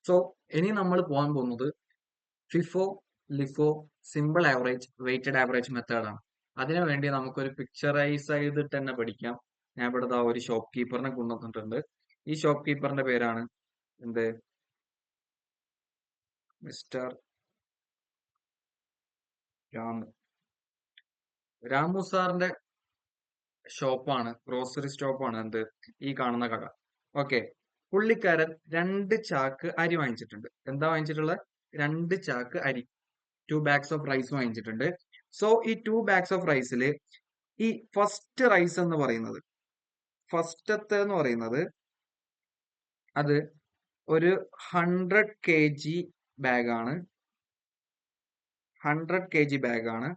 So ഇനി നമ്മൾ പോകാൻ പോകുന്നത് FIFO, LIFO, simple average, weighted average മെത്തേഡാണ്. അതിനു വേണ്ടി നമുക്കൊരു പിക്ചറൈസ് ചെയ്തിട്ട് തന്നെ പഠിക്കാം. ഞാൻ ഇവിടെ ദാ ഒരു ഷോപ്പ് കീപ്പറിനെ കൊണ്ടുവന്നിട്ടുണ്ട്. ഈ ഷോപ്പ് കീപ്പറിന്റെ പേരാണ് എന്ത്, മിസ്റ്റർ രാമു. രാമു സാറിന്റെ ഷോപ്പാണ്, ഗ്രോസറി സ്റ്റോപ്പാണ് എന്ത്, ഈ കാണുന്ന കട. ഓക്കെ, പുള്ളിക്കാരൻ 2 ചാക്ക് അരി വാങ്ങിച്ചിട്ടുണ്ട്. എന്താ വാങ്ങിച്ചിട്ടുള്ളത്? 2 ചാക്ക് അരി, 2 bags ഓഫ് റൈസ് വാങ്ങിച്ചിട്ടുണ്ട്. സോ ഈ 2 bags ഓഫ് റൈസിൽ ഈ ഫസ്റ്റ് റൈസ് എന്ന് പറയുന്നത്, ഫസ്റ്റത്തെ എന്ന് പറയുന്നത് അത് ഒരു 100 kg ബാഗാണ്. 100 kg ബാഗാണ്.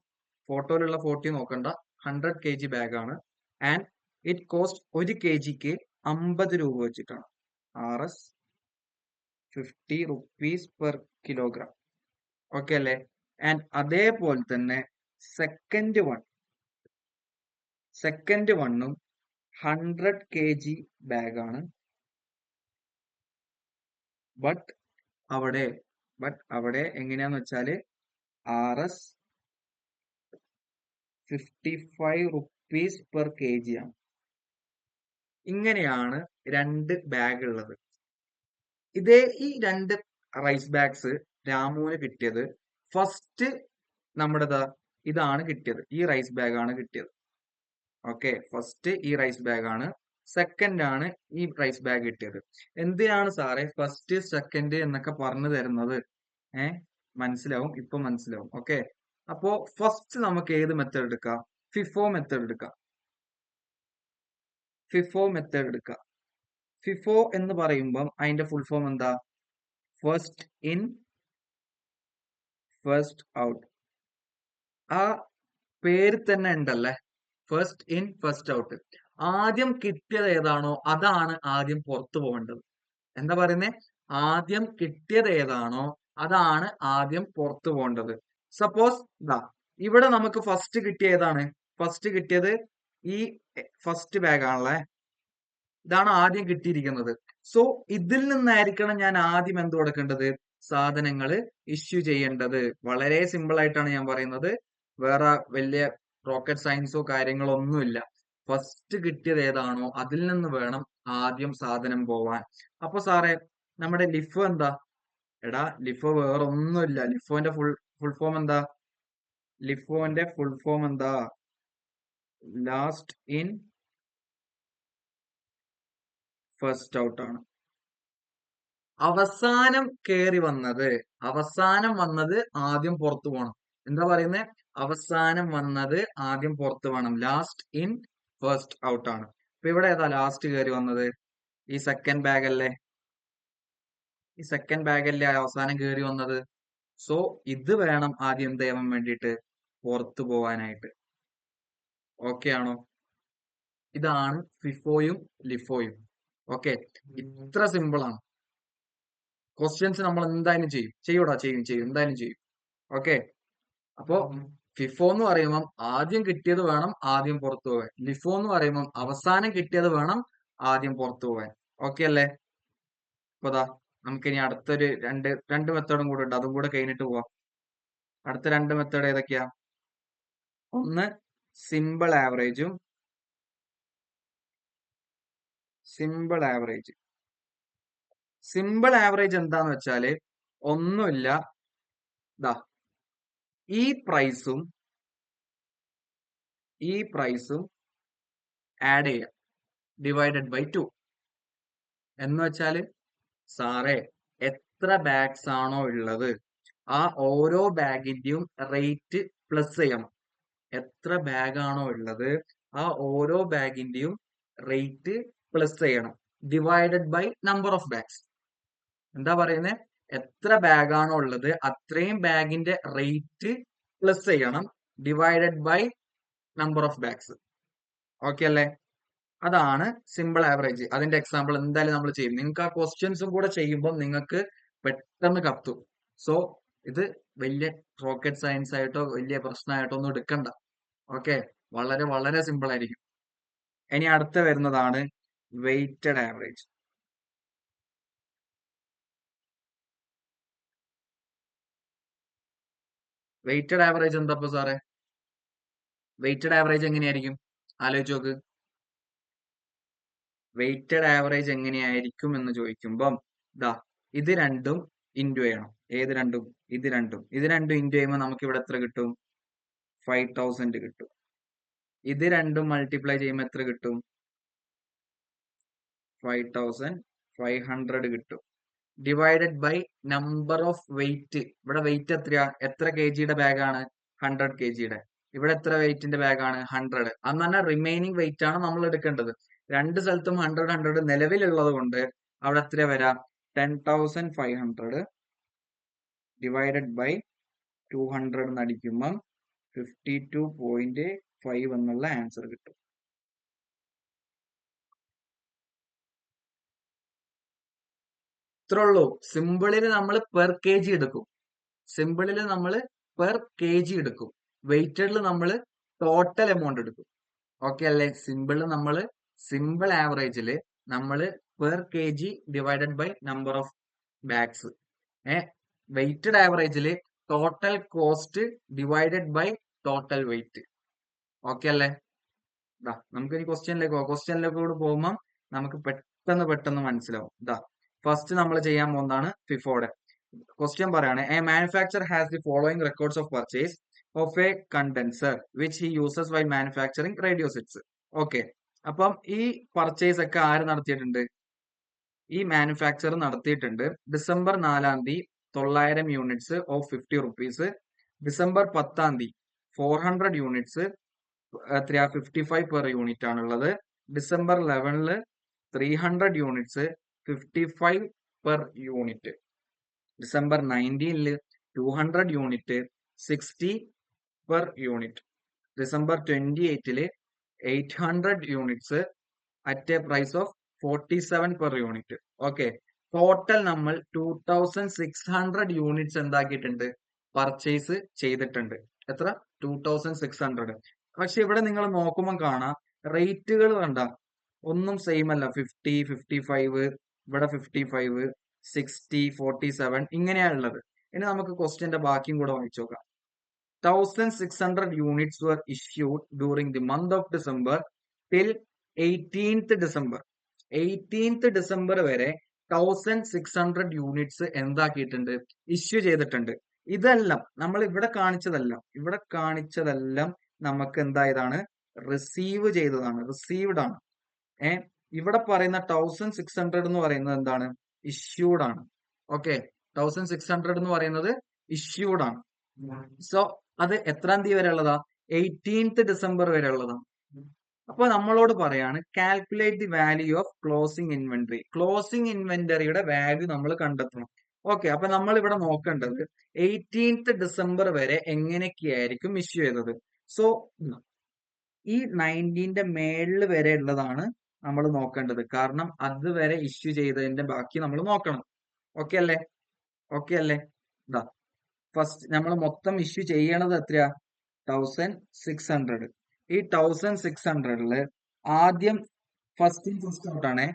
ഫോട്ടോയിലുള്ള 40 നോക്കണ്ട, 100 kg ബാഗാണ്. ആൻഡ് ഇറ്റ് കോസ്റ്റ് 1 kgക്ക് 50 രൂപ വെച്ചിട്ടാണ്. RS 50 rupees per kilogram. Okay അല്ലേ? ആൻഡ് അതേപോലെ തന്നെ സെക്കൻഡ് വണ്ണും 100 kg ബാഗാണ്. ബട്ട് അവിടെ എങ്ങനെയാന്ന് വെച്ചാല് RS 55 rupees per kg ആണ്. ഇങ്ങനെയാണ് 2 ബാഗ് ഉള്ളത്. ഈ 2 റൈസ് ബാഗ്സ് രാമുവിന് കിട്ടിയത് ഫസ്റ്റ് നമ്മുടെ ഇതാണ് കിട്ടിയത്, ഈ റൈസ് ബാഗ് ആണ് കിട്ടിയത്. ഓക്കെ, ഫസ്റ്റ് ഈ റൈസ് ബാഗ് ആണ്, സെക്കൻഡ് ആണ് ഈ റൈസ് ബാഗ് കിട്ടിയത്. എന്തിനാണ് സാറേ ഫസ്റ്റ് സെക്കൻഡ് എന്നൊക്കെ പറഞ്ഞു തരുന്നത്? മനസ്സിലാവും, ഇപ്പൊ മനസ്സിലാവും. ഓക്കെ, അപ്പോ ഫസ്റ്റ് നമുക്ക് ഏത് മെത്തേഡ് എടുക്കാം? ഫിഫോ മെത്തേഡ് എടുക്കാം. ഫിഫോ എന്ന് പറയുമ്പം അതിന്റെ ഫുൾ ഫോം എന്താ? First in first out. ആ പേര് തന്നെ ഉണ്ടല്ലേ, ഫസ്റ്റ് ഇൻ ഫസ്റ്റ് ഔട്ട്. ആദ്യം കിട്ടിയത് ഏതാണോ അതാണ് ആദ്യം പുറത്തു പോകേണ്ടത്. എന്താ പറയുന്നേ? ആദ്യം കിട്ടിയത് ഏതാണോ അതാണ് ആദ്യം പുറത്തു പോകേണ്ടത്. സപ്പോസ് ഇവിടെ നമുക്ക് ഫസ്റ്റ് കിട്ടിയ ഏതാണ്? ഫസ്റ്റ് കിട്ടിയത് ഈ ഫസ്റ്റ് ബാഗ് ആണല്ലേ, ഇതാണ് ആദ്യം കിട്ടിയിരിക്കുന്നത്. സോ ഇതിൽ നിന്നായിരിക്കണം ഞാൻ ആദ്യം എന്ത് കൊടുക്കേണ്ടത്? സാധനങ്ങൾ ഇഷ്യൂ ചെയ്യേണ്ടത്. വളരെ സിമ്പിൾ ആയിട്ടാണ് ഞാൻ പറയുന്നത്, വേറെ വലിയ റോക്കറ്റ് സയൻസോ കാര്യങ്ങളോ ഒന്നുമില്ല. ഫസ്റ്റ് കിട്ടിയത് ഏതാണോ അതിൽ നിന്ന് വേണം ആദ്യം സാധനം പോവാൻ. അപ്പൊ സാറേ നമ്മുടെ ലിഫോ എന്താ? എടാ ലിഫോ വേറെ ഒന്നുമില്ല. ലിഫോന്റെ ഫുൾ ഫോം എന്താ? ലിഫോന്റെ ഫുൾ ഫോം എന്താ? ലാസ്റ്റ് ഇൻ ഫസ്റ്റ് ഔട്ട് ആണ്. അവസാനം വന്നത് ആദ്യം പുറത്തു പോകണം. എന്താ പറയുന്നത്? അവസാനം വന്നത് ആദ്യം പുറത്തു പോകണം. ലാസ്റ്റ് ഇൻ ഫസ്റ്റ് ഔട്ട് ആണ്. ഇപ്പൊ ഇവിടെ ഏതാ ലാസ്റ്റ് കയറി വന്നത്? ഈ സെക്കൻഡ് ബാഗ് അല്ലേ? അവസാനം കയറി വന്നത്. സോ ഇത് വേണം ആദ്യം എന്ത് ചെയ്യാൻ വേണ്ടിയിട്ട്? പുറത്തു പോവാനായിട്ട്. ഓക്കെ ആണോ? ഇതാണ് ഫിഫോയും ലിഫോയും. ഓക്കെ, ഇത്ര സിമ്പിൾ ആണ്. ക്വസ്റ്റ്യൻസ് നമ്മൾ എന്തായാലും ചെയ്യും, എന്തായാലും ചെയ്യും. ഓക്കെ, അപ്പോ ഫിഫോ എന്ന് പറയുമ്പം ആദ്യം കിട്ടിയത് വേണം ആദ്യം പുറത്തു പോകാൻ. ലിഫോ എന്ന് പറയുമ്പം അവസാനം കിട്ടിയത് വേണം ആദ്യം പുറത്തു പോകാൻ. ഓക്കെ അല്ലേ? അപ്പൊ നമുക്കിനി അടുത്തൊരു രണ്ട് മെത്തേഡും കൂടെ ഉണ്ട്, അതും കൂടെ കഴിഞ്ഞിട്ട് പോവാം. അടുത്ത 2 മെത്തേഡ് ഏതൊക്കെയാ? ഒന്ന് സിമ്പിൾ ആവറേജ്. സിമ്പിൾ ആവറേജ് എന്താന്ന് വെച്ചാല് ഒന്നുമില്ല, ഈ പ്രൈസും ആഡ് ചെയ്യാം, ഡിവൈഡഡ് ബൈ 2. എന്ന് വെച്ചാല് സാറേ എത്ര ബാഗ്സ് ആണോ ഉള്ളത് ആ ഓരോ ബാഗിന്റെയും റേറ്റ് പ്ലസ് ചെയ്യണം. എത്ര ബാഗ് ആണോ ഉള്ളത് ആ ഓരോ ബാഗിന്റെയും റേറ്റ് പ്ലസ് ചെയ്യണം, divided by number of bags. എന്താ പറയുന്നത്? എത്ര ബാഗ് ആണോ ഉള്ളത് അത്രയും ബാഗിന്റെ റേറ്റ് പ്ലസ് ചെയ്യണം, divided by number of bags. Okay അല്ലേ? അതാണ് സിമ്പിൾ ആവറേജ്. അതിന്റെ എക്സാമ്പിൾ എന്തായാലും നമ്മൾ ചെയ്യും. നിങ്ങൾക്ക് ആ ക്വസ്റ്റ്യൻസും കൂടെ ചെയ്യുമ്പോൾ നിങ്ങൾക്ക് പെട്ടെന്ന് കത്തും. സോ ഇത് വലിയ റോക്കറ്റ് സയൻസ് ആയിട്ടോ വലിയ പ്രശ്നമായിട്ടോ ഒന്നും എടുക്കണ്ട. ഓക്കെ, വളരെ വളരെ സിമ്പിൾ ആയിരിക്കും. ഇനി അടുത്ത വരുന്നതാണ് വെയ്റ്റഡ് ആവറേജ്. വെയിറ്റഡ് ആവറേജ് എന്താ ഇപ്പൊ സാറേ? വെയിറ്റഡ് ആവറേജ് എങ്ങനെയായിരിക്കും? ആലോചിച്ച് നോക്ക്. വെയിറ്റഡ് ആവറേജ് എങ്ങനെയായിരിക്കും എന്ന് ചോദിക്കുമ്പം ദാ ഇത് രണ്ടും ഇൻറ്റു ചെയ്യണം. ഏത് രണ്ടും? ഇത് രണ്ടും ഇൻറ്റു ചെയ്യുമ്പോൾ നമുക്ക് ഇവിടെ എത്ര കിട്ടും? 5000 കിട്ടും. ഇത് രണ്ടും മൾട്ടിപ്ലൈ ചെയ്യുമ്പോൾ എത്ര കിട്ടും? 5500 കിട്ടും. Divided by number of weight. ഇവിടെ വെയിറ്റ് എത്രയാ? എത്ര kg ബാഗാണ്? 100 kg. ഇവിടെ എത്ര വെയിറ്റിന്റെ ബാഗാണ്? 100. അന്ന് തന്നെ റിമൈനിങ് വെയിറ്റ് ആണ് നമ്മൾ എടുക്കേണ്ടത്. രണ്ട് സ്ഥലത്തും 100 നിലവിലുള്ളത് കൊണ്ട് അവിടെ എത്ര വരാം? 10500 ഡിവൈഡഡ് ബൈ 200 എന്ന് അടിക്കുമ്പം 52.5 എന്നുള്ള ആൻസർ കിട്ടും. ഇത്രേ ഉള്ളൂ. സിമ്പിളിൽ നമ്മൾ പെർ കെ ജി എടുക്കും. സിമ്പിളിൽ നമ്മൾ പെർ കെ ജി എടുക്കും. വെയിറ്റഡിൽ നമ്മൾ ടോട്ടൽ എമൗണ്ട് എടുക്കും. ഓക്കെ അല്ലേ? സിമ്പിൾ ആവറേജിൽ നമ്മൾ per K G divided by number of bags. Weighted ആവറേജിൽ total cost divided by total weight. Okay അല്ലേ? നമുക്ക് ഇനി ക്വസ്റ്റ്യനിലേക്ക് കൂടെ പോകുമ്പോൾ നമുക്ക് പെട്ടെന്ന് മനസ്സിലാവും. ഫസ്റ്റ് നമ്മൾ ചെയ്യാൻ പോകുന്നതാണ് ഫിഫോയുടെ ക്വസ്റ്റ്യൻ പറയാണ്. A manufacture has the following records of purchase of a condenser which he uses why manufacturing radio sets. Okay, അപ്പം ഈ പർച്ചേസ് ഒക്കെ ആര് നടത്തിയിട്ടുണ്ട്? ഈ മാനുഫാക്ചർ നടത്തിയിട്ടുണ്ട്. December 4 900 units of 50 rupees. December 10 400 units എത്രയാ? 55 പെർ യൂണിറ്റ് ആണുള്ളത്. December 11 300 units 55 per unit. December 19 200 unit 60 per unit. December 28 800 units at A price of 47 per unit. Okay, total നമ്മൾ 2600 യൂണിറ്റ്സ് എന്താക്കിയിട്ടുണ്ട്? പർച്ചേസ് ചെയ്തിട്ടുണ്ട്. എത്ര? 2600. പക്ഷെ ഇവിടെ നിങ്ങൾ നോക്കുമ്പോൾ കാണാം റേറ്റുകൾ കണ്ട ഒന്നും സെയിം അല്ല. 50 55, ഇവിടെ 55 60 47 ഇങ്ങനെയാ ഉള്ളത്. ഇനി നമുക്ക് ക്വസ്റ്റ്യന്റെ ബാക്കിയും കൂടെ വായിച്ചു നോക്കാം. 1600 units were issued during the month of December till 18th December. 18th December വരെ 1600 യൂണിറ്റ്സ് എന്താക്കിയിട്ടുണ്ട്? ഇഷ്യൂ ചെയ്തിട്ടുണ്ട്. ഇതെല്ലാം നമ്മൾ ഇവിടെ കാണിച്ചതെല്ലാം നമുക്ക് എന്തായതാണ്? റിസീവ് ചെയ്തതാണ്, റിസീവ്ഡ് ആണ്. ഇവിടെ പറയുന്ന 1600 എന്ന് പറയുന്നത് എന്താണ്? ഇഷ്യൂഡ് ആണ്. ഓക്കെ, 1600 എന്ന് പറയുന്നത് ഇഷ്യൂഡ് ആണ്. സോ അത് എത്രാം തീയതി വരെ ഉള്ളതാ? 18th December വരെ ഉള്ളതാണ്. അപ്പൊ നമ്മളോട് പറയാണ് calculate the value of closing inventory. Closing ഇൻവെന്ററിയുടെ വാല്യൂ നമ്മൾ കണ്ടെത്തണം. ഓക്കെ, അപ്പൊ നമ്മൾ ഇവിടെ നോക്കേണ്ടത് 18th December വരെ എങ്ങനെയൊക്കെയായിരിക്കും ഇഷ്യൂ ചെയ്തത്. സോ ഈ 19ന്റെ മേളിൽ വരെ ഉള്ളതാണ് നമ്മൾ നോക്കേണ്ടത്. കാരണം അതുവരെ ഇഷ്യൂ ചെയ്തതിന്റെ ബാക്കി നമ്മൾ നോക്കണം. ഓക്കെ അല്ലേ? ഫസ്റ്റ് നമ്മൾ മൊത്തം ഇഷ്യൂ ചെയ്യണത് എത്രയാ? 1600. ഈ 1600 ആദ്യം ഫസ്റ്റ് ഇൻ ഫസ്റ്റ് ഔട്ട് ആണേ.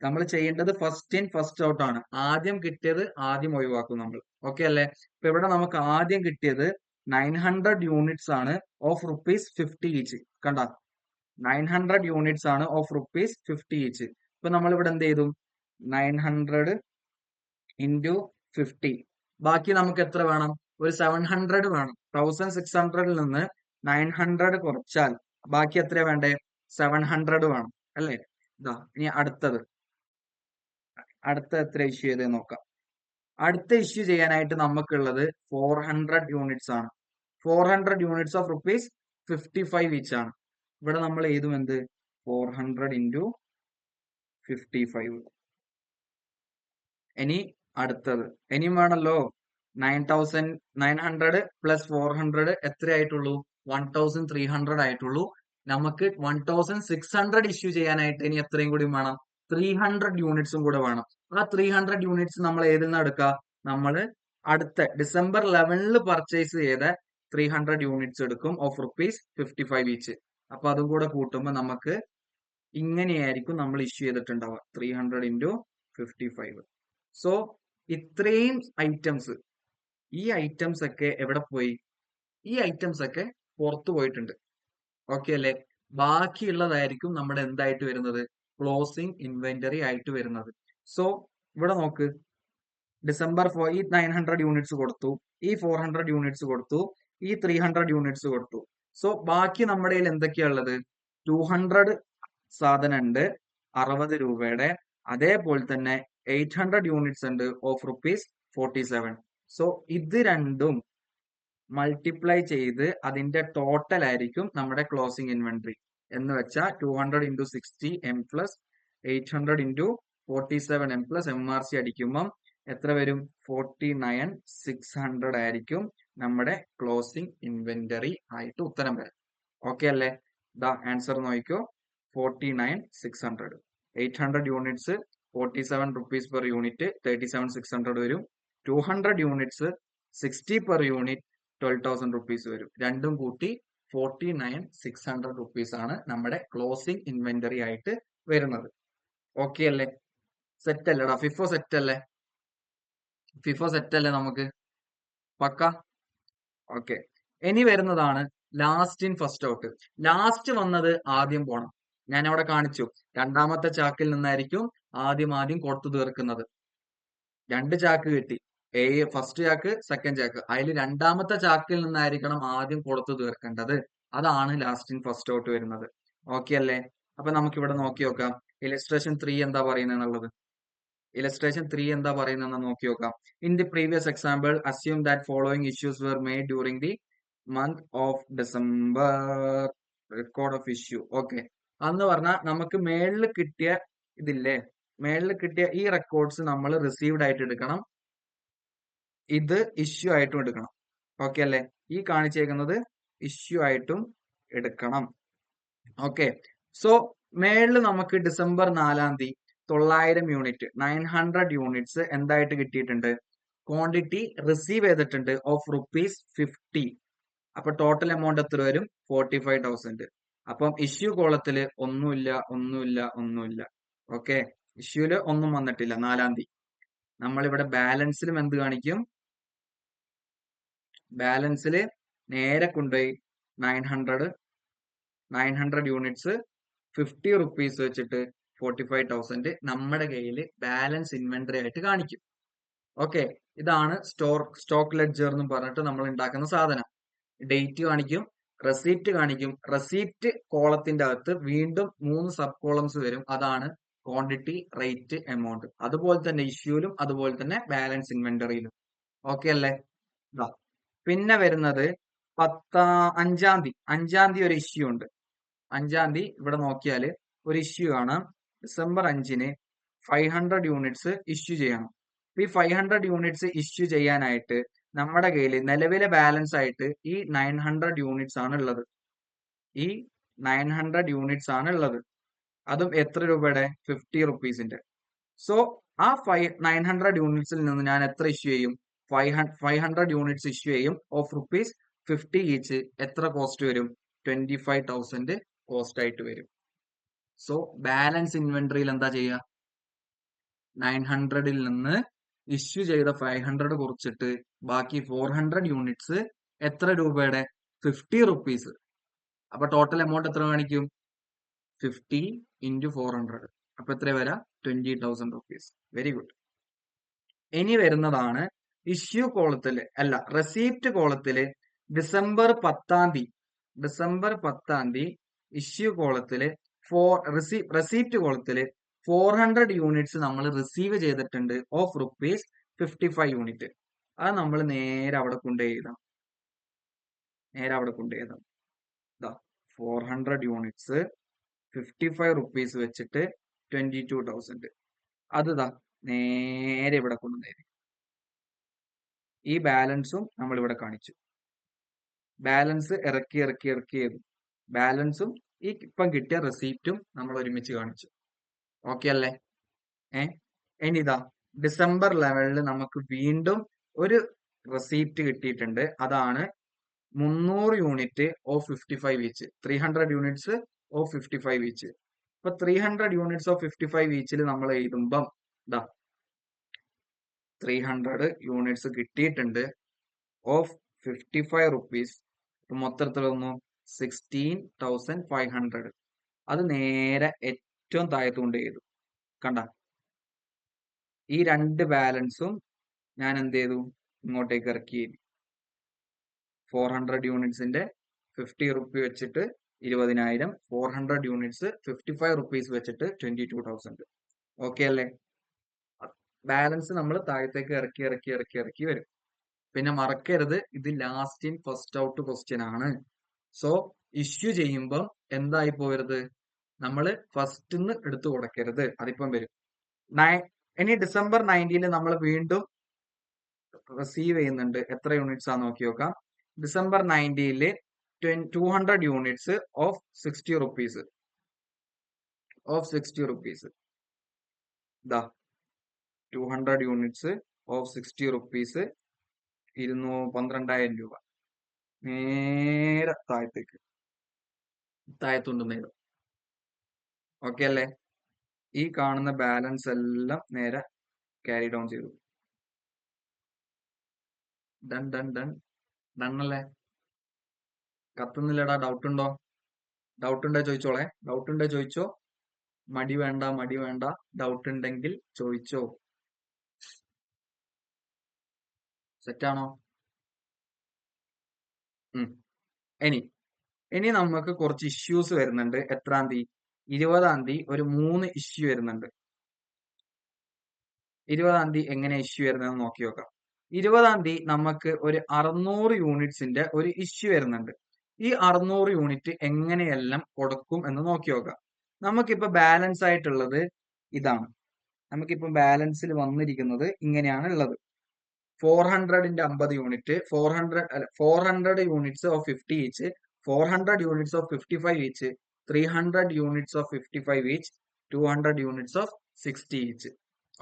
നമ്മൾ ചെയ്യേണ്ടത് ഫസ്റ്റ് ഇൻ ഫസ്റ്റ് ഔട്ട് ആണ്. ആദ്യം കിട്ടിയത് ആദ്യം ഒഴിവാക്കും നമ്മൾ. ഓക്കെ അല്ലേ? ഇപ്പൊ ഇവിടെ നമുക്ക് ആദ്യം കിട്ടിയത് 900 യൂണിറ്റ്സ് ആണ് ഓഫ് ₹50 ഈച്ച്. കണ്ട, 900 യൂണിറ്റ്സ് ആണ് ഓഫ് ₹50 ഈച്ച്. ഇപ്പൊ നമ്മൾ ഇവിടെ എന്ത് ചെയ്തു? 900 ഇൻറ്റു 50. ബാക്കി നമുക്ക് എത്ര വേണം? ഒരു 700 വേണം. 1600 നിന്ന് 900 കുറച്ചാൽ ബാക്കി എത്ര വേണ്ടേ? 700 വേണം അല്ലേ? ഇനി അടുത്ത എത്ര ഇഷ്യൂ ചെയ്തേ നോക്കാം. അടുത്ത ഇഷ്യൂ ചെയ്യാനായിട്ട് നമുക്കുള്ളത് 400 യൂണിറ്റ്സ് ആണ്. 400 യൂണിറ്റ്സ് ഓഫ് ₹55 ഈച്ച് ആണ്. ഇവിടെ നമ്മൾ എഴുതും എന്ത്? 400 ഇൻറ്റു 55. ഇനി അടുത്തത് ഇനിയും വേണമല്ലോ. 900 പ്ലസ് 400 എത്രയായിട്ടുള്ളൂ? 1300 ആയിട്ടുള്ളൂ. നമുക്ക് 1600 ഇഷ്യൂ ചെയ്യാനായിട്ട് ഇനി എത്രയും കൂടി വേണം? 300 യൂണിറ്റ്സും കൂടെ വേണം. ആ 300 യൂണിറ്റ്സ് നമ്മൾ ഏതിൽ നിന്ന് എടുക്കുക? നമ്മൾ അടുത്ത ഡിസംബർ 11 പർച്ചേസ് ചെയ്ത 300 യൂണിറ്റ്സ് എടുക്കും ഓഫ് ₹55 ഈച്ച്. അപ്പൊ അതും കൂടെ കൂട്ടുമ്പോൾ നമുക്ക് ഇങ്ങനെയായിരിക്കും നമ്മൾ ഇഷ്യൂ ചെയ്തിട്ടുണ്ടാവുക. 300 ഇൻറ്റു 55. സോ ഇത്രയും ഐറ്റംസ് ഈ ഐറ്റംസ് ഒക്കെ എവിടെ പോയി? ഈ ഐറ്റംസ് ഒക്കെ പുറത്തു പോയിട്ടുണ്ട്. ഓക്കെ അല്ലേ? ബാക്കിയുള്ളതായിരിക്കും നമ്മുടെ എന്തായിട്ട് വരുന്നത്? ക്ലോസിംഗ് ഇൻവെന്ററി ആയിട്ട് വരുന്നത്. സോ ഇവിടെ നോക്ക്, ഡിസംബർ ഈ 900 യൂണിറ്റ്സ് കൊടുത്തു, ഈ 400 യൂണിറ്റ്സ് കൊടുത്തു, ഈ 300 യൂണിറ്റ്സ് കൊടുത്തു. സോ ബാക്കി നമ്മുടെ കയ്യിൽ എന്തൊക്കെയാ ഉള്ളത്? 200 സാധനം ഉണ്ട് 60 രൂപയുടെ. അതേപോലെ തന്നെ 800 യൂണിറ്റ്സ് ഉണ്ട് ഓഫ് ₹47. സോ ഇത് രണ്ടും മൾട്ടിപ്ലൈ ചെയ്ത് അതിന്റെ ടോട്ടൽ ആയിരിക്കും നമ്മുടെ ക്ലോസിംഗ് ഇൻവെന്ററി. എന്ന് വെച്ചാൽ 200 into 60 M plus 800 into 47 M plus MRC അടിക്കുമ്പം എത്ര വരും? 49,600 ആയിരിക്കും നമ്മുടെ ക്ലോസിംഗ് ഇൻവെന്ററി ആയിട്ട് ഉത്തരം വരും. ഓക്കെ അല്ലേ? ദ ആൻസർ നോക്കിക്കോ, 49,600. 800 യൂണിറ്റ്സ് 47 rupees പെർ യൂണിറ്റ്, 37,600 വരും. 200 യൂണിറ്റ്സ് 60 പെർ യൂണിറ്റ്, 12,000 rupees വരും. രണ്ടും കൂട്ടി 49,600 rupees ആണ് നമ്മുടെ ക്ലോസിംഗ് ഇൻവെന്ററി ആയിട്ട് വരുന്നത്. ഓക്കെ അല്ലേ? സെറ്റ് അല്ലേടാ? ഫിഫോ സെറ്റ് അല്ലേ? ഫിഫോ സെറ്റ് അല്ലേ നമുക്ക്? പക്ക? ഓക്കെ. ഇനി വരുന്നതാണ് last in first out. Last വന്നത് ആദ്യം പോണം. ഞാൻ അവിടെ കാണിച്ചു, രണ്ടാമത്തെ ചാക്കിൽ നിന്നായിരിക്കും ആദ്യം കൊടുത്തു തീർക്കുന്നത്. 2 ചാക്ക് കിട്ടി, ഫസ്റ്റ് ചാക്ക്, സെക്കൻഡ് ചാക്ക്. അതിൽ രണ്ടാമത്തെ ചാക്കിൽ നിന്നായിരിക്കണം ആദ്യം കൊടുത്തു തീർക്കേണ്ടത്. അതാണ് ലാസ്റ്റ് ഇൻ ഫസ്റ്റ് ഔട്ട് വരുന്നത്. ഓക്കെ അല്ലേ? അപ്പൊ നമുക്ക് ഇവിടെ നോക്കി നോക്കാം, ഇലസ്ട്രേഷൻ 3 എന്താ പറയുന്നത് എന്നുള്ളത്. ഇലസ്ട്രേഷൻ 3 എന്താ പറയുന്നതെന്ന് നോക്കി നോക്കാം. In the previous example assume that following issues were made during the month of December. Record of issue. Okay, അന്ന് പറഞ്ഞാൽ നമുക്ക് മേളിൽ കിട്ടിയ ഇതില്ലേ, മേളിൽ കിട്ടിയ ഈ റെക്കോർഡ്സ് നമ്മൾ റിസീവ്ഡ് ആയിട്ട് എടുക്കണം, ഇത് ഇഷ്യൂ ആയിട്ടും എടുക്കണം. ഓക്കെ അല്ലേ? ഈ കാണിച്ചേക്കുന്നത് ഇഷ്യൂ ആയിട്ടും എടുക്കണം. ഓക്കെ, സോ മേളിൽ നമുക്ക് ഡിസംബർ 4-ാം തീയതി 900 യൂണിറ്റ് 900 യൂണിറ്റ്സ് എന്തായിട്ട് കിട്ടിയിട്ടുണ്ട്? ക്വാണ്ടിറ്റി റിസീവ് ചെയ്തിട്ടുണ്ട് ഓഫ് ₹50. അപ്പൊ ടോട്ടൽ എമൗണ്ട് എത്ര വരും? 45,000. അപ്പം ഇഷ്യൂ കോളത്തില് ഒന്നുമില്ല. ഓക്കെ, ഇഷ്യൂല് ഒന്നും വന്നിട്ടില്ല 4-ാം തീയതി. നമ്മളിവിടെ ബാലൻസിലും എന്ത് കാണിക്കും? ബാലൻസിൽ നേരെ കൊണ്ടുപോയി 900 യൂണിറ്റ്സ് 50 rupees വെച്ചിട്ട് 45,000 നമ്മുടെ കയ്യിൽ ബാലൻസ് ഇൻവെന്ററി ആയിട്ട് കാണിക്കും. ഓക്കെ, ഇതാണ് സ്റ്റോക്ക് ലെഡ്ജർ എന്ന് പറഞ്ഞിട്ട് നമ്മൾ ഉണ്ടാക്കുന്ന സാധനം. ഡേറ്റ് കാണിക്കും, റെസീപ്റ്റ് കാണിക്കും. റെസീപ്റ്റ് കോളത്തിന്റെ അകത്ത് വീണ്ടും 3 സബ് കോളംസ് വരും. അതാണ് ക്വാണ്ടിറ്റി, റേറ്റ്, എമൗണ്ട്. അതുപോലെ തന്നെ ഇഷ്യൂലും അതുപോലെ തന്നെ ബാലൻസ് ഇൻവെന്ററിയിലും. ഓക്കെ അല്ലേ? പിന്നെ വരുന്നത് 5-ാം തീയതി ഒരു ഇഷ്യൂ ഉണ്ട്. 5-ാം തീയതി ഇവിടെ നോക്കിയാല് ഒരു ഇഷ്യൂ കാണാം. ഡിസംബർ 5-ന് 500 യൂണിറ്റ്സ് ഇഷ്യൂ ചെയ്യണം. ഈ 500 യൂണിറ്റ്സ് ഇഷ്യൂ ചെയ്യാനായിട്ട് നമ്മുടെ കയ്യിൽ നിലവിലെ ബാലൻസ് ആയിട്ട് ഈ 900 യൂണിറ്റ്സ് ആണ് ഉള്ളത്. ഈ 900 യൂണിറ്റ്സ് ആണ് ഉള്ളത്. അതും എത്ര രൂപയുടെ? 50 rupeesന്റെ. സോ ആ 900 യൂണിറ്റ്സിൽ നിന്ന് ഞാൻ എത്ര ഇഷ്യൂ ചെയ്യും? 500 യൂണിറ്റ്സ് ഇഷ്യൂ ചെയ്യും ഓഫ് ₹50 ഈച്ച്. എത്ര കോസ്റ്റ് വരും? 25,000 കോസ്റ്റ് ആയിട്ട് വരും. സോ ബാലൻസ് ഇൻവെന്ററിയിൽ എന്താ ചെയ്യുക? 900-ൽ നിന്ന് ഇഷ്യൂ ചെയ്ത 500 കുറച്ചിട്ട് ബാക്കി 400 യൂണിറ്റ്സ് എത്ര രൂപയുടെ? 50 rupees. അപ്പൊ ടോട്ടൽ എമൗണ്ട് എത്ര കാണിക്കും? 50 ഇൻറ്റു 400. അപ്പൊ എത്ര വരാം? 20,000 rupees. Very good. ഇനി വരുന്നതാണ് ഇഷ്യൂ കോളത്തില്, അല്ല റെസീപ്റ്റ് കോളത്തില് ഡിസംബർ 10-ാം തീയതി ഇഷ്യൂ കോളത്തില് റെസീപ്റ്റ് കോളത്തില് 400 യൂണിറ്റ്സ് നമ്മൾ റിസീവ് ചെയ്തിട്ടുണ്ട് ഓഫ് ₹55 യൂണിറ്റ്. അത് നമ്മൾ നേരെ അവിടെ കൊണ്ടുപോയി എഴുതാം. 400 യൂണിറ്റ്സ് 55 rupees വെച്ചിട്ട് 22,000. അത് നേരെ ഇവിടെ കൊണ്ടുവന്നേരി. ഈ ബാലൻസും നമ്മൾ ഇവിടെ കാണിച്ചു. ബാലൻസ് ഇറക്കി ചെയ്തു. ബാലൻസും ഈ ഇപ്പം കിട്ടിയ റെസീപ്റ്റും നമ്മൾ ഒരുമിച്ച് കാണിച്ചു. ഓക്കെ അല്ലേ? ഇനി ഡിസംബർ ലെവലിൽ നമുക്ക് വീണ്ടും ഒരു റെസീപ്റ്റ് കിട്ടിയിട്ടുണ്ട്. അതാണ് 300 unit of 55 each. 300 units of 55 each. ഇപ്പൊ 300 യൂണിറ്റ്സ് ഓഫ് 55 ഈച്ചിൽ നമ്മൾ എഴുതുമ്പം 300 യൂണിറ്റ്സ് കിട്ടിയിട്ടുണ്ട്. Of 55 rupees. മൊത്തത്തിൽ വന്നു 16,500. അത് നേരെ ഏറ്റവും താഴത്ത് കൊണ്ട് ചെയ്തു. കണ്ട, ഈ രണ്ട് ബാലൻസും ഞാൻ എന്ത് ചെയ്തു, ഇങ്ങോട്ടേക്ക് ഇറക്കി. 400 യൂണിറ്റ്സിന്റെ 50 റുപ്പി വെച്ചിട്ട് 20,000, 400 യൂണിറ്റ്സ് 55 rupees വെച്ചിട്ട് 22,000. ഓക്കെ അല്ലേ? ബാലൻസ് നമ്മൾ താഴത്തേക്ക് ഇറക്കി ഇറക്കി ഇറക്കി ഇറക്കി വരും. പിന്നെ മറക്കരുത്, ഇത് last in first out question ആണ്. സോ ഇഷ്യൂ ചെയ്യുമ്പം എന്തായി പോകരുത്, നമ്മൾ ഫസ്റ്റ് എടുത്തു കൊടുക്കരുത്. അതിപ്പം വരും. ഇനി ഡിസംബർ 19 നമ്മൾ വീണ്ടും റിസീവ് ചെയ്യുന്നുണ്ട്. എത്ര യൂണിറ്റ്സ് ആ നോക്കി നോക്കാം. December 19 200 units of 60 rupees. ഇതാ 200 യൂണിറ്റ്സ് ഓഫ് 60 rupees, 12,000 രൂപ. നേരെ താഴത്തുണ്ട് നേരം. ഓക്കെ അല്ലേ? ഈ കാണുന്ന ബാലൻസ് എല്ലാം നേരെ ക്യാരി ഡൗൺ ചെയ്തു. ഡൺ ഡൺ ഡൺ ഡൺ അല്ലേ? കത്തുന്നില്ലടാ. ഡൗട്ട് ഉണ്ടോ? ഡൗട്ട് ഉണ്ടോ ചോദിച്ചോളെ. ഡൗട്ട് ഉണ്ടോ ചോദിച്ചോ. മടി വേണ്ട, മടി വേണ്ട. ഡൗട്ട് ഉണ്ടെങ്കിൽ ചോദിച്ചോ. സെറ്റാണോ? ഇനി നമുക്ക് കുറച്ച് ഇഷ്യൂസ് വരുന്നുണ്ട്. എത്രാം തീയതി? 20-ാം തീയതി ഒരു 3 ഇഷ്യൂ വരുന്നുണ്ട്. 20-ാം തീയതി എങ്ങനെ ഇഷ്യൂ വരുന്നതെന്ന് നോക്കി നോക്കാം. 20-ാം തീയതി നമുക്ക് ഒരു 600 യൂണിറ്റ്സിന്റെ ഒരു ഇഷ്യൂ വരുന്നുണ്ട്. ഈ 600 യൂണിറ്റ് എങ്ങനെയെല്ലാം കൊടുക്കും എന്ന് നോക്കി നോക്കാം. നമുക്കിപ്പോ ബാലൻസ് ആയിട്ടുള്ളത് ഇതാണ്. നമുക്കിപ്പോ ബാലൻസിൽ വന്നിരിക്കുന്നത് ഇങ്ങനെയാണ് ഉള്ളത്. 400ന്റെ 50 unit, 400 units of 50 each, 400 units of 55 each, 300 units of 55 each, 200 units of 60 each.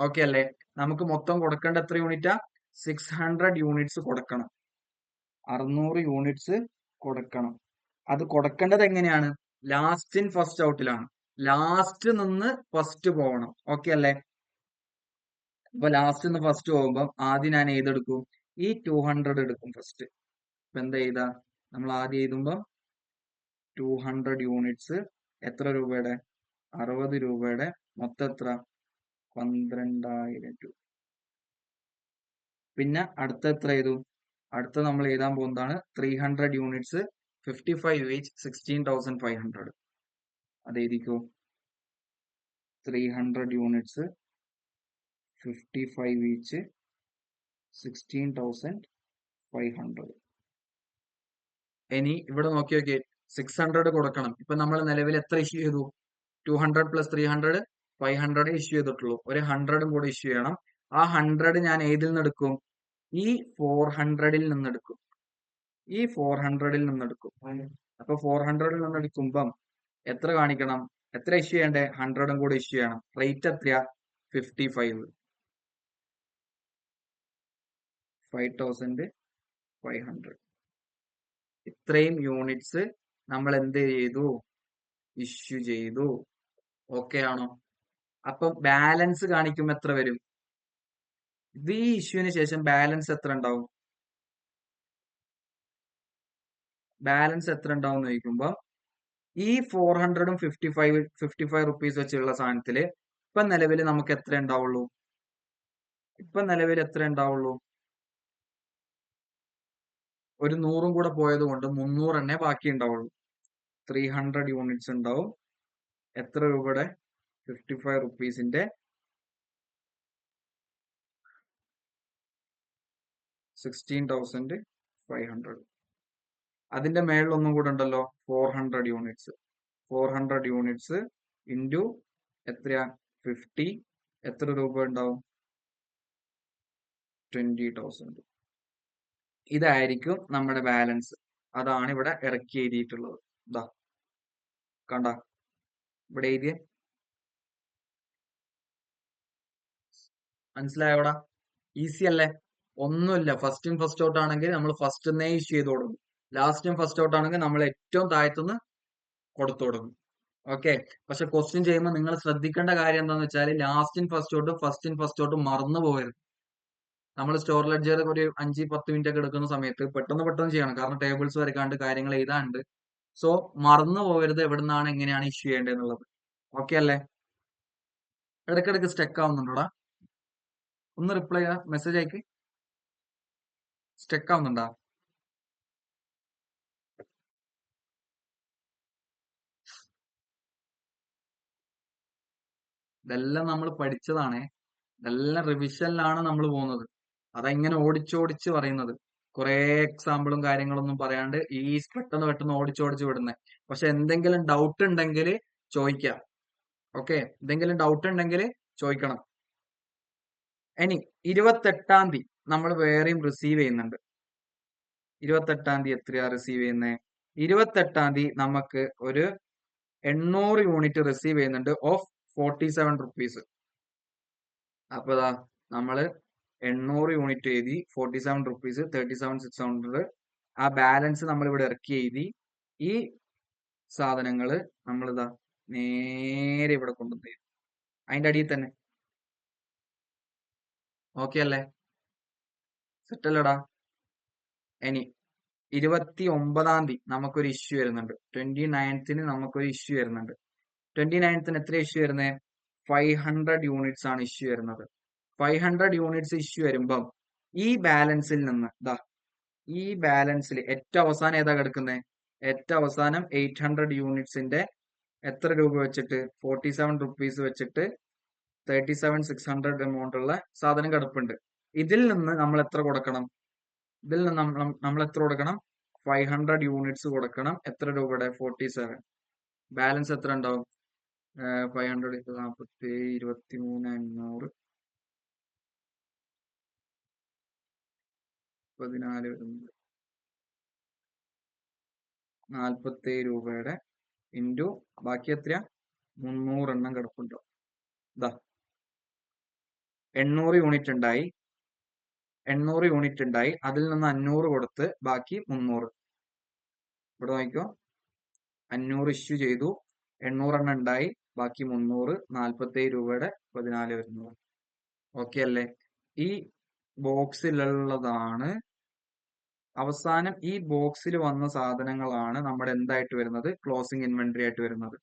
Okay അല്ലേ? നമുക്ക് മൊത്തം കൊടുക്കേണ്ട എത്ര യൂണിറ്റാ? 600 യൂണിറ്റ്സ് കൊടുക്കണം. 600 യൂണിറ്റ്സ് കൊടുക്കണം. അത് കൊടുക്കേണ്ടത് എങ്ങനെയാണ്? ലാസ്റ്റ് ഇൻ ഫസ്റ്റ് ഔട്ടിലാണ്. ലാസ്റ്റ് നിന്ന് ഫസ്റ്റ് പോകണം. ഓക്കെ അല്ലേ? അപ്പൊ ലാസ്റ്റ് നിന്ന് ഫസ്റ്റ് പോകുമ്പോൾ ആദ്യം ഞാൻ ഏതെടുക്കും? ഈ 200 എടുക്കും ഫസ്റ്റ്. ഇപ്പൊ എന്താ ചെയ്താ? നമ്മൾ ആദ്യം എഴുതുമ്പോ 200 യൂണിറ്റ്സ് എത്ര രൂപയുടെ? 60 രൂപയുടെ. മൊത്തം എത്ര? 12,000 രൂപ. പിന്നെ അടുത്ത എത്ര എഴുതും? അടുത്ത നമ്മൾ എഴുതാൻ പോകുന്നതാണ് 300 യൂണിറ്റ്സ് 55 ഈച്ച് 16,500. അത് എഴുതിക്കോ. 300 യൂണിറ്റ്സ് 55 ഈച്ച് 16,500. ഇനി ഇവിടെ നോക്കി നോക്കിയേ, 600 കൊടുക്കണം. ഇപ്പൊ നമ്മൾ നിലവിൽ എത്ര ഇഷ്യൂ ചെയ്തു? 200 + 300 500 ഇഷ്യൂ ചെയ്തിട്ടുള്ളൂ. ഒരു 100 കൂടെ ഇഷ്യൂ ചെയ്യണം. ആ 100 ഞാൻ ഏതിൽ നിന്ന് എടുക്കും? ഈ 400ൽ നിന്ന് എടുക്കും. ഈ 400ൽ നിന്ന് എടുക്കും. അപ്പൊ 400ൽ നിന്ന് എടുക്കുമ്പം എത്ര കാണിക്കണം? എത്ര ഇഷ്യൂ ചെയ്യണ്ടേ? 100 കൂടെ ഇഷ്യൂ ചെയ്യണം. റേറ്റ് എത്രയാ? 55. 5,500. ഇത്രയും യൂണിറ്റ്സ് നമ്മൾ എന്ത് ചെയ്തു? ഇഷ്യൂ ചെയ്തു. ഓക്കെ ആണോ? അപ്പൊ ബാലൻസ് കാണിക്കുമ്പോ എത്ര വരും? ഈ ഇഷ്യൂവിന് ശേഷം ബാലൻസ് എത്ര ഉണ്ടാവും? ബാലൻസ് എത്ര ഉണ്ടാവും എന്ന് ചോദിക്കുമ്പോ ഈ 400ഉം 55 rupees വെച്ചുള്ള സാധനത്തില് ഇപ്പൊ നിലവിൽ നമുക്ക് എത്ര ഉണ്ടാവുള്ളൂ? ഒരു 100ഉം കൂടെ പോയത് കൊണ്ട് 300 തന്നെ ബാക്കി ഉണ്ടാവുള്ളൂ. 300 യൂണിറ്റ്സ് ഉണ്ടാവും. എത്ര രൂപയുടെ? 55 rupeesന്റെ 16,500. അതിന്റെ മേളിൽ ഒന്നും കൂടെ ഉണ്ടല്ലോ, 400 യൂണിറ്റ്സ്. 400 യൂണിറ്റ്സ് ഇൻറ്റു എത്രയാ? 50. എത്ര രൂപ ഉണ്ടാവും? 20,000. ഇതായിരിക്കും നമ്മുടെ ബാലൻസ്. അതാണ് ഇവിടെ ഇറക്കി എഴുതിയിട്ടുള്ളത്. ഇതാ കണ്ട, ഇവിടെ എഴുതിയ മനസ്സിലായോടാ? ഈസി അല്ലേ? ഒന്നുമില്ല. ഫസ്റ്റ് ഇൻ ഫസ്റ്റ് ഔട്ട് ആണെങ്കിൽ നമ്മൾ ഫസ്റ്റ് ഇഷ്യൂ ചെയ്ത് കൊടുക്കും. ലാസ്റ്റ് ഇൻ ഫസ്റ്റ് ഔട്ട് ആണെങ്കിൽ നമ്മൾ ഏറ്റവും താഴത്തുനിന്ന് കൊടുത്തു കൊടുക്കും. ഓക്കെ. പക്ഷെ ക്വസ്റ്റ്യൻ ചെയ്യുമ്പോൾ നിങ്ങൾ ശ്രദ്ധിക്കേണ്ട കാര്യം എന്താണെന്ന് വെച്ചാൽ ലാസ്റ്റ് ഇൻ ഫസ്റ്റ് ഔട്ടും ഫസ്റ്റ് ഇൻ ഫസ്റ്റ് ഔട്ടും മറന്നു പോകരുത്. നമ്മൾ സ്റ്റോർ ലെഡ്ജർ ഒരു 5-10 മിനിറ്റ് ഒക്കെ എടുക്കുന്ന സമയത്ത് പെട്ടെന്ന് ചെയ്യണം. കാരണം ടേബിൾസ് വരക്കാണ്ട് കാര്യങ്ങൾ എഴുതാണ്ട്. സോ മറന്നു പോകരുത് എവിടുന്നാണ് എങ്ങനെയാണ് ഇഷ്യൂ ചെയ്യേണ്ടത് എന്നുള്ളത്. ഓക്കെ അല്ലേ? ഇടയ്ക്കിടയ്ക്ക് സ്റ്റക്ക് ആവുന്നുണ്ടോടാ? ഒന്ന് റിപ്ലൈ ചെയ്യാ, മെസ്സേജ് അയക്ക്. സ്റ്റക്ക് ആവുന്നുണ്ടോ? ഇതെല്ലാം നമ്മൾ പഠിച്ചതാണേ. ഇതെല്ലാം റിവിഷനിലാണ് നമ്മൾ പോകുന്നത്. അതെങ്ങനെ ഓടിച്ചോടിച്ച് പറയുന്നത്. കുറെ എക്സാമ്പിളും കാര്യങ്ങളൊന്നും പറയാണ്ട് ഈ പെട്ടെന്ന് ഓടിച്ചോടിച്ച് വിടുന്നത്. പക്ഷെ എന്തെങ്കിലും ഡൗട്ട് ഉണ്ടെങ്കിൽ ചോദിക്കാം. ഓക്കെ, എന്തെങ്കിലും ഡൗട്ട് ഉണ്ടെങ്കിൽ ചോദിക്കണം. ഇനി 28-ാം തീയതി നമ്മൾ വേറെയും റിസീവ് ചെയ്യുന്നുണ്ട്. 28-ാം തീയതി എത്രയാ റിസീവ് ചെയ്യുന്നത്? 28-ാം തീയതി നമുക്ക് ഒരു 800 യൂണിറ്റ് റിസീവ് ചെയ്യുന്നുണ്ട് ഓഫ് 47 റുപ്പീസ്. അപ്പൊ ഇതാ നമ്മള് 800 യൂണിറ്റ് എഴുതി, 47 റുപ്പീസ്, 37,600. ആ ബാലൻസ് നമ്മൾ ഇവിടെ ഇറക്കി എഴുതി. ഈ സാധനങ്ങള് നമ്മളിതാ നേരെ ഇവിടെ കൊണ്ടുവന്ന് അതിന്റെ അടിയിൽ തന്നെ. ഓക്കെ അല്ലേ? സെറ്റ് അല്ലടാ? ഇനി 29-ാം തീയതി നമുക്കൊരു ഇഷ്യൂ വരുന്നുണ്ട്. 29th നമുക്കൊരു ഇഷ്യൂ വരുന്നുണ്ട്. 29th എത്ര ഇഷ്യൂ വരുന്നത്? 500 യൂണിറ്റ്സ് ആണ് ഇഷ്യൂ വരുന്നത്. 500 യൂണിറ്റ്സ് ഇഷ്യൂ വരുമ്പം ഈ ബാലൻസിൽ നിന്ന് ഈ ബാലൻസിൽ ഏറ്റവും അവസാനം ഏതാ കിടക്കുന്നത്? ഏറ്റവും അവസാനം 800 യൂണിറ്റ്സിന്റെ എത്ര രൂപ വെച്ചിട്ട്? 47 റുപ്പീസ് വെച്ചിട്ട് 37,600 എമൗണ്ട് ഉള്ള സാധനം കിടപ്പുണ്ട്. ഇതിൽ നിന്ന് നമ്മൾ എത്ര കൊടുക്കണം? ഇതിൽ നിന്ന് നമ്മൾ എത്ര കൊടുക്കണം? 500 യൂണിറ്റ്സ് കൊടുക്കണം. എത്ര രൂപയുടെ? 47. ബാലൻസ് എത്ര ഉണ്ടാവും? 500 47, 23,500, 14 വരുന്നത് 47 രൂപയുടെ ഇൻറ്റു ബാക്കി എത്രയാ? 300 എണ്ണം കിടപ്പുണ്ടോ? ഇതാ 800 യൂണിറ്റ് ഉണ്ടായി. 800 യൂണിറ്റ് ഉണ്ടായി. അതിൽ നിന്ന് 500 കൊടുത്ത് ബാക്കി 300. ഇവിടെ നോക്കിക്കോ, 500 ഇഷ്യൂ ചെയ്തു, 800 എണ്ണം ഉണ്ടായി, ബാക്കി 300, 47 രൂപയുടെ 14 വരുന്നത്. ഓക്കെ അല്ലേ? ഈ ബോക്സിലുള്ളതാണ് അവസാനം. ഈ ബോക്സിൽ വന്ന സാധനങ്ങളാണ് നമ്മുടെ എന്തായിട്ട് വരുന്നത്? ക്ലോസിംഗ് ഇൻവെന്ററി ആയിട്ട് വരുന്നത്.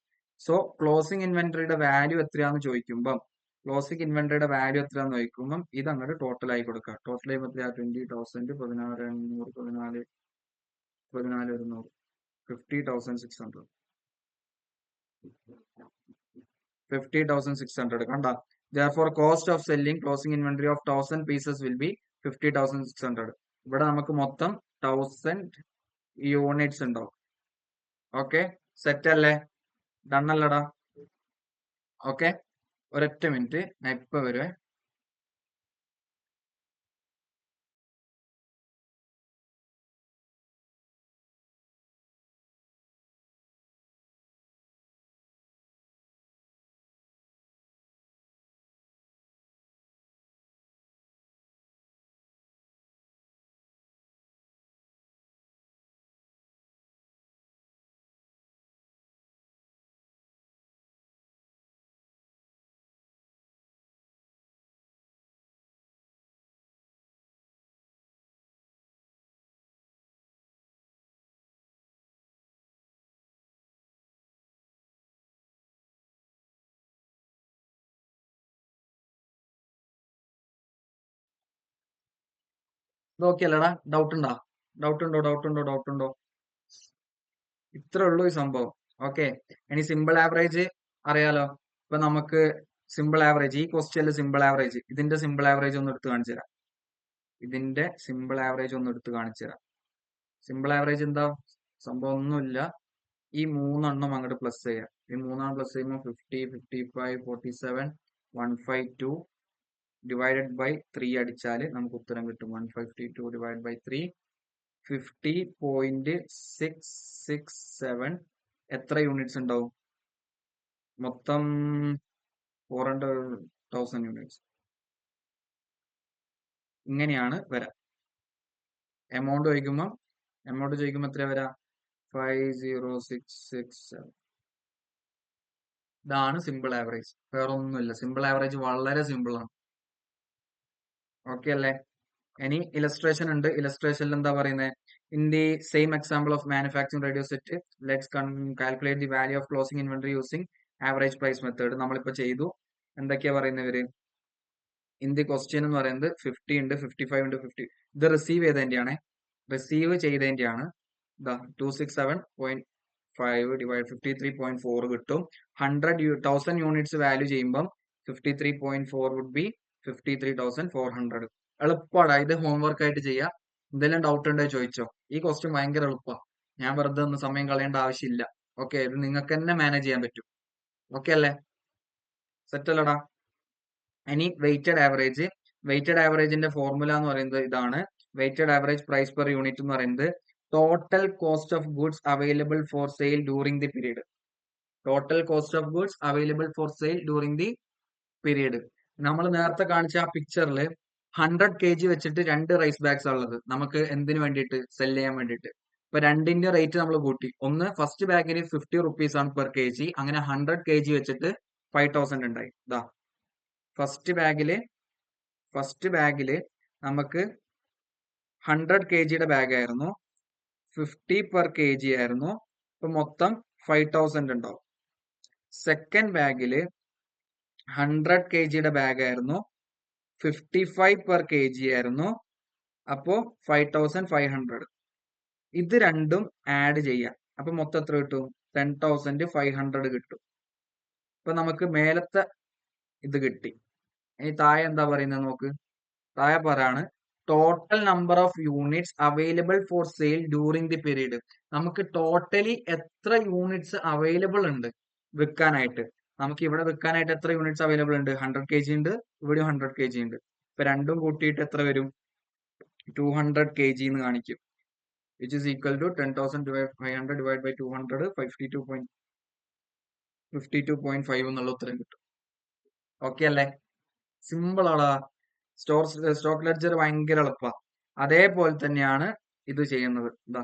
സോ ക്ലോസിംഗ് ഇൻവെന്ററിയുടെ വാല്യൂ എത്രയാന്ന് ചോദിക്കുമ്പം ക്ലോസിംഗ് ഇൻവെന്ററിയുടെ വാല്യൂ എത്രയാന്ന് ചോദിക്കുമ്പം ഇത് അങ്ങോട്ട് ടോട്ടൽ ആയി കൊടുക്കുക. ടോട്ടൽ ചെയ്യുമ്പോൾ എത്രയാ? 20,000, 16,500, 14,100, 50,600. 50,600 കണ്ട. Therefore cost of selling closing inventory of 1000 pieces will be 50,600. ഇവിടെ നമുക്ക് മൊത്തം 1000 യൂണിറ്റ്സ് ഉണ്ടാവും. ഓക്കെ, സെറ്റ് അല്ലേ? ഡൺ അല്ലടാ? ഓക്കെ, ഒരൊറ്റ മിനിറ്റ്, ഞാൻ ഇപ്പൊ വരുവേ. ഇത് ഓക്കെ അല്ലടാ? ഡൗട്ട് ഉണ്ടോ? ഡൗട്ട് ഉണ്ടോ? ഇത്രേ ഉള്ളൂ ഈ സംഭവം. ഓക്കെ, ഇനി സിമ്പിൾ ആവറേജ് അറിയാലോ. ഇപ്പൊ നമുക്ക് സിമ്പിൾ ആവറേജ്, ഈ ക്വസ്റ്റ്യനിൽ സിമ്പിൾ ആവറേജ്, ഇതിന്റെ സിമ്പിൾ ആവറേജ് ഒന്ന് എടുത്ത് കാണിച്ചു തരാം. ഇതിന്റെ സിമ്പിൾ ആവറേജ് ഒന്ന് എടുത്ത് കാണിച്ചു തരാം. സിമ്പിൾ ആവറേജ് എന്താ സംഭവം? ഒന്നുമില്ല. ഈ 3 അങ്ങോട്ട് പ്ലസ് ചെയ്യാം. ഈ 3 പ്ലസ് ചെയ്യുമ്പോൾ 50, 55, 47, 152 ഡിവൈഡഡ് ബൈ 3 അടിച്ചാൽ നമുക്ക് ഉത്തരം കിട്ടും. 152 ഡിവൈഡ് ബൈ 3, 50.667. എത്ര യൂണിറ്റ്സ് ഉണ്ടാവും? മൊത്തം 400,000 യൂണിറ്റ്സ്. ഇങ്ങനെയാണ് വരാം. എമൗണ്ട് ചോദിക്കുമ്പോൾ എത്ര വരാ? 50,667. ഇതാണ് സിമ്പിൾ ആവറേജ്, വേറെ ഒന്നുമില്ല. സിമ്പിൾ ആവറേജ് വളരെ സിമ്പിൾ ആണ്. ഓക്കെ അല്ലേ? ഇനി ഇലസ്ട്രേഷൻ ഉണ്ട്. ഇലസ്ട്രേഷനിൽ എന്താ പറയുന്നത്? In the same example of manufacturing radio set let's calculate the value of closing inventory using average price method. നമ്മളിപ്പോ ചെയ്തു. എന്തൊക്കെയാ പറയുന്നവര്? ഇൻ ദി ക്വസ്റ്റ്യൻ എന്ന് പറയുന്നത് 50 ഉണ്ട്, 55 ഉണ്ട്, 50. ഇത് റിസീവ് ചെയ്തതിന്റെയാണ്. റിസീവ് ചെയ്തതിന്റെയാണ്. 267.5 ഡിവൈഡ് 53.4 കിട്ടും. 1000 യൂണിറ്റ്സ് വാല്യൂ ചെയ്യുമ്പം 53.4 വുഡ് ബി 53,400. എളുപ്പമാണ്. ഇത് ഹോംവർക്ക് ആയിട്ട് ചെയ്യാം. എന്തെങ്കിലും ഡൗട്ട് ഉണ്ടോ ചോദിച്ചോ. ഈ ക്വസ്റ്റ്യൻ ഭയങ്കര എളുപ്പമാണ്. ഞാൻ വെറുതെ ഒന്ന് സമയം കളയേണ്ട ആവശ്യമില്ല. ഓക്കെ, ഇത് നിങ്ങൾക്ക് തന്നെ മാനേജ് ചെയ്യാൻ പറ്റും. ഓക്കെ അല്ലേ? സെറ്റ് അല്ലടാ? ഇനി വെയ്റ്റഡ് ആവറേജ്. വെയ്റ്റഡ് ആവറേജിന്റെ ഫോർമുല എന്ന് പറയുന്നത് ഇതാണ്. Weighted average price per unit എന്ന് പറയുന്നത് total cost of goods available for sale during the period. Total cost of goods available for sale during the period. നമ്മൾ നേരത്തെ കാണിച്ച ആ പിക്ചറിൽ 100 kg വെച്ചിട്ട് 2 റൈസ് ബാഗ്സ് ഉള്ളത്. നമുക്ക് എന്തിനു വേണ്ടിയിട്ട്? സെല് ചെയ്യാൻ വേണ്ടിയിട്ട്. ഇപ്പൊ രണ്ടിന്റെ റേറ്റ് നമ്മൾ കൂട്ടി. ഒന്ന് ഫസ്റ്റ് ബാഗിന് 50 റുപ്പീസ് ആണ് പെർ kg. അങ്ങനെ 100 kg വെച്ചിട്ട് 5000 ഉണ്ടായി. ഇതാ ഫസ്റ്റ് ബാഗില് നമുക്ക് 100 kgയുടെ ബാഗ് ആയിരുന്നു. 50 പെർ kg ആയിരുന്നു. ഇപ്പൊ മൊത്തം 5000 ഉണ്ടാവും. സെക്കൻഡ് ബാഗില് 100 kgയുടെ ബാഗ് ആയിരുന്നു. 55 പെർ kg ആയിരുന്നു. അപ്പോ 5500. ഇത് രണ്ടും ആഡ് ചെയ്യാം. അപ്പൊ മൊത്തം എത്ര കിട്ടും? 10,500 കിട്ടും. ഇപ്പൊ നമുക്ക് മേലത്തെ ഇത് കിട്ടി. ഇനി താഴെ എന്താ പറയുന്നത് നോക്ക്. താഴെ പറയാണ് total number of units available for sale during the period. നമുക്ക് ടോട്ടലി എത്ര യൂണിറ്റ്സ് അവൈലബിൾ ഉണ്ട് വിൽക്കാനായിട്ട്. നമുക്ക് ഇവിടെ വിൽക്കാനായിട്ട് എത്ര യൂണിറ്റ്സ് അവൈലബിൾ ഉണ്ട്? 100 kg ഉണ്ട്, ഇവിടെയും 100 kg ഉണ്ട്. ഇപ്പൊ രണ്ടും കൂട്ടിയിട്ട് എത്ര വരും? 200 kg എന്ന് കാണിക്കും. Which is equal to 10,500 divide by 200, 52.5 എന്നുള്ള ഉത്തരം കിട്ടും. ഓക്കെ അല്ലേ? സിമ്പിൾ ആടാ. സ്റ്റോക്ക് ലെഡ്ജർ ഭയങ്കര എളുപ്പമാണ്. അതേപോലെ തന്നെയാണ് ഇത് ചെയ്യുന്നത്. ഇതാ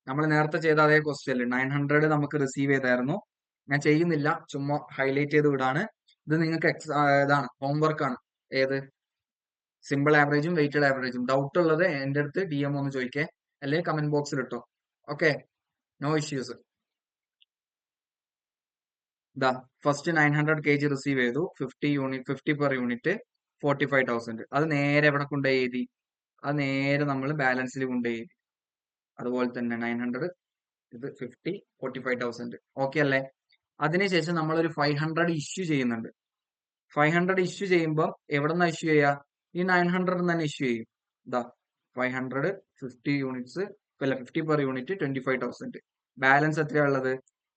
നമ്മൾ നേരത്തെ ചെയ്ത അതേ ക്വസ്റ്റ്യൻ 900 നമുക്ക് റിസീവ് ചെയ്തായിരുന്നു. ഞാൻ ചെയ്യുന്നില്ല, ചുമ്മാ ഹൈലൈറ്റ് ചെയ്ത് വിടാണ്. ഇത് നിങ്ങൾക്ക് ഇതാണ് ഹോംവർക്ക് ആണ്. ഏത്? സിമ്പിൾ ആവറേജും വെയ്റ്റഡ് ആവറേജും. ഡൗട്ട് ഉള്ളത് എന്റെ അടുത്ത് DM ഒന്ന് ചോദിക്കേ, അല്ലെങ്കിൽ കമന്റ് ബോക്സിൽ ഇട്ടോ. Okay, no issues. ഇതാ ഫസ്റ്റ് 900 kg റിസീവ് ചെയ്തു. 50 പെർ യൂണിറ്റ് 45,000. അത് നേരെ എവിടെ കൊണ്ടുപോയി എഴുതി? അത് നേരെ നമ്മൾ ബാലൻസിൽ കൊണ്ടുപോയി എഴുതി. അതുപോലെ തന്നെ 900, ഇത് 50, 45,000. ഓക്കെ അല്ലേ? അതിനുശേഷം നമ്മളൊരു 500 ഇഷ്യൂ ചെയ്യുന്നുണ്ട്. 500 ഇഷ്യൂ ചെയ്യുമ്പോൾ എവിടെ നിന്നാ ഇഷ്യൂ ചെയ്യുക? ഈ 900 തന്നെ ഇഷ്യൂ ചെയ്യും. ഇതാ 500 50 യൂണിറ്റ്സ്, അല്ല 50 പെർ യൂണിറ്റ് 25,000. ബാലൻസ് എത്രയാ ഉള്ളത്?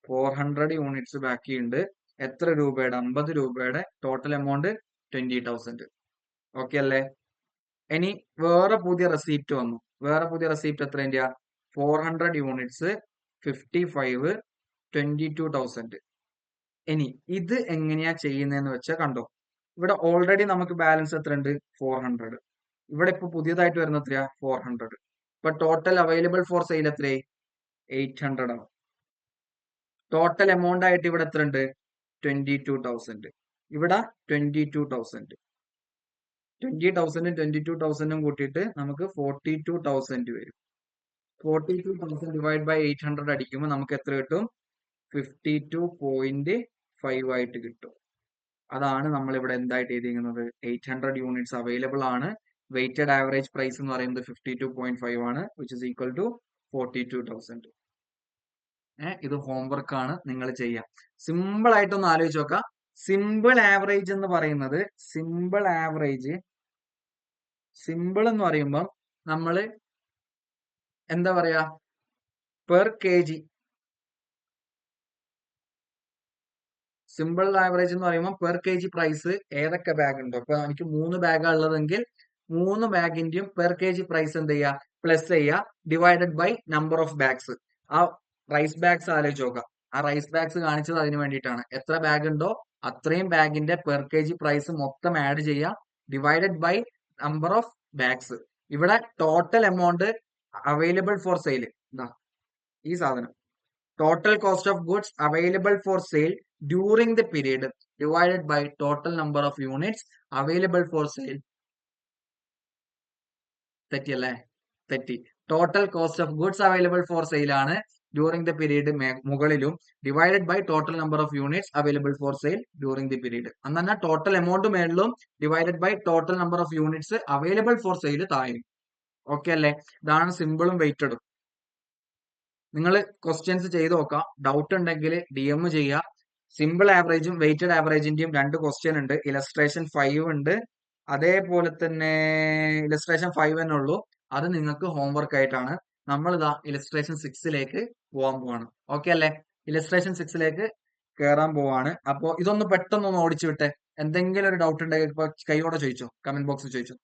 400 യൂണിറ്റ്സ് ബാക്കിയുണ്ട്. എത്ര രൂപയുടെ? 50 രൂപയുടെ. Total amount 20,000. ഓക്കെ അല്ലേ? ഇനി വേറെ പുതിയ റെസീപ്റ്റ് വന്നു. വേറെ പുതിയ റെസീപ്റ്റ് എത്രേന്റെയാ? 400 യൂണിറ്റ്സ് 55, 22,000. ഇനി ഇത് എങ്ങനെയാ ചെയ്യുന്നതെന്ന് വെച്ചാൽ കണ്ടോ. ഇവിടെ ഓൾറെഡി നമുക്ക് ബാലൻസ് എത്ര ഉണ്ട്? 400. ഇവിടെ ഇപ്പൊ പുതിയതായിട്ട് വരുന്ന എത്രയാ? 400. ഇപ്പൊ ടോട്ടൽ അവൈലബിൾ ഫോർ സെയിൽ എത്രയായി? 800 ആണ്. ടോട്ടൽ എമൗണ്ട് ആയിട്ട് ഇവിടെ എത്ര ഉണ്ട്? 22,000. ഇവിടെ 22,000. 20,000 22,000 കൂട്ടിയിട്ട് നമുക്ക് 42,000 വരും. 42,000 ഡിവൈഡ് ബൈ 800 അടിക്കുമ്പോൾ നമുക്ക് എത്ര കിട്ടും? 52.5 ആയിട്ട് കിട്ടും. അതാണ് നമ്മൾ ഇവിടെ എന്തായിട്ട് എഴുതിയിരിക്കുന്നത്? 800 യൂണിറ്റ്സ് അവൈലബിൾ ആണ്. വെയ്റ്റഡ് ആവറേജ് പ്രൈസ് എന്ന് പറയുന്നത് 52.5 ആണ്, വിച്ച് ഇസ് ഈക്വൽ ടു 42,000. ഇത് ഹോംവർക്ക് ആണ്, നിങ്ങൾ ചെയ്യാം. സിമ്പിൾ ആയിട്ടൊന്ന് ആലോചിച്ച് നോക്കാം. സിമ്പിൾ ആവറേജ് എന്ന് പറയുന്നത്, സിമ്പിൾ എന്ന് പറയുമ്പോൾ നമ്മൾ എന്താ പറയാ? Per kg. സിമ്പിൾ ആവറേജ് എന്ന് പറയുമ്പോൾ പെർ kg പ്രൈസ് ഏതൊക്കെ ബാഗ് ഉണ്ടോ? ഇപ്പൊ എനിക്ക് 3 ബാഗാണ് ഉള്ളതെങ്കിൽ 3 ബാഗിന്റെയും പെർ kg പ്രൈസ് എന്ത് ചെയ്യുക? പ്ലസ് ചെയ്യുക, divided by number of bags. ആ റൈസ് ബാഗ്സ് ആലോചിച്ച് നോക്കാം. ആ റൈസ് ബാഗ്സ് കാണിച്ചത് അതിന് വേണ്ടിയിട്ടാണ്. എത്ര ബാഗ് ഉണ്ടോ അത്രയും ബാഗിന്റെ പെർ kg പ്രൈസ് മൊത്തം ആഡ് ചെയ്യുക, divided by number of bags. ഇവിടെ total amount available for sale, ഈ സാധനം total cost of goods available for sale during the period divided by total number of units available for sale തെറ്റിയല്ലേ? തെറ്റി. Total cost of goods available for sale ആണ് during the period മുകളിലും divided by total number of units available for sale during the period. അന്ന് total amount മേളിലും divided by total number of units available for sale താഴെയും. Okay അല്ലേ? ഇതാണ് സിമ്പിളും വെയിറ്റഡും. നിങ്ങൾ questions ചെയ്ത് നോക്കാം. ഡൗട്ട് ഉണ്ടെങ്കിൽ DM ചെയ്യുക. സിമ്പിൾ ആവറേജും വെയിറ്റഡ് ആവറേജിന്റെയും 2 ക്വസ്റ്റ്യൻ ഉണ്ട്. ഇലസ്ട്രേഷൻ 5 ഉണ്ട്. അതേപോലെ തന്നെ ഇലസ്ട്രേഷൻ 5 തന്നെ ഉള്ളൂ. അത് നിങ്ങൾക്ക് ഹോംവർക്ക് ആയിട്ടാണ്. നമ്മൾ ഇതാ ഇലസ്ട്രേഷൻ 6ലേക്ക് പോകാൻ പോവാണ്. ഓക്കെ അല്ലേ? ഇലസ്ട്രേഷൻ 6ലേക്ക് കയറാൻ പോവാണ്. അപ്പോ ഇതൊന്ന് പെട്ടെന്ന് ഒന്ന് ഓടിച്ചു വിട്ടെ. എന്തെങ്കിലും ഒരു ഡൗട്ട് ഉണ്ടെങ്കിൽ ഇപ്പൊ കൈയോടെ ചോദിച്ചോ, കമന്റ് ബോക്സിൽ ചോദിച്ചോ.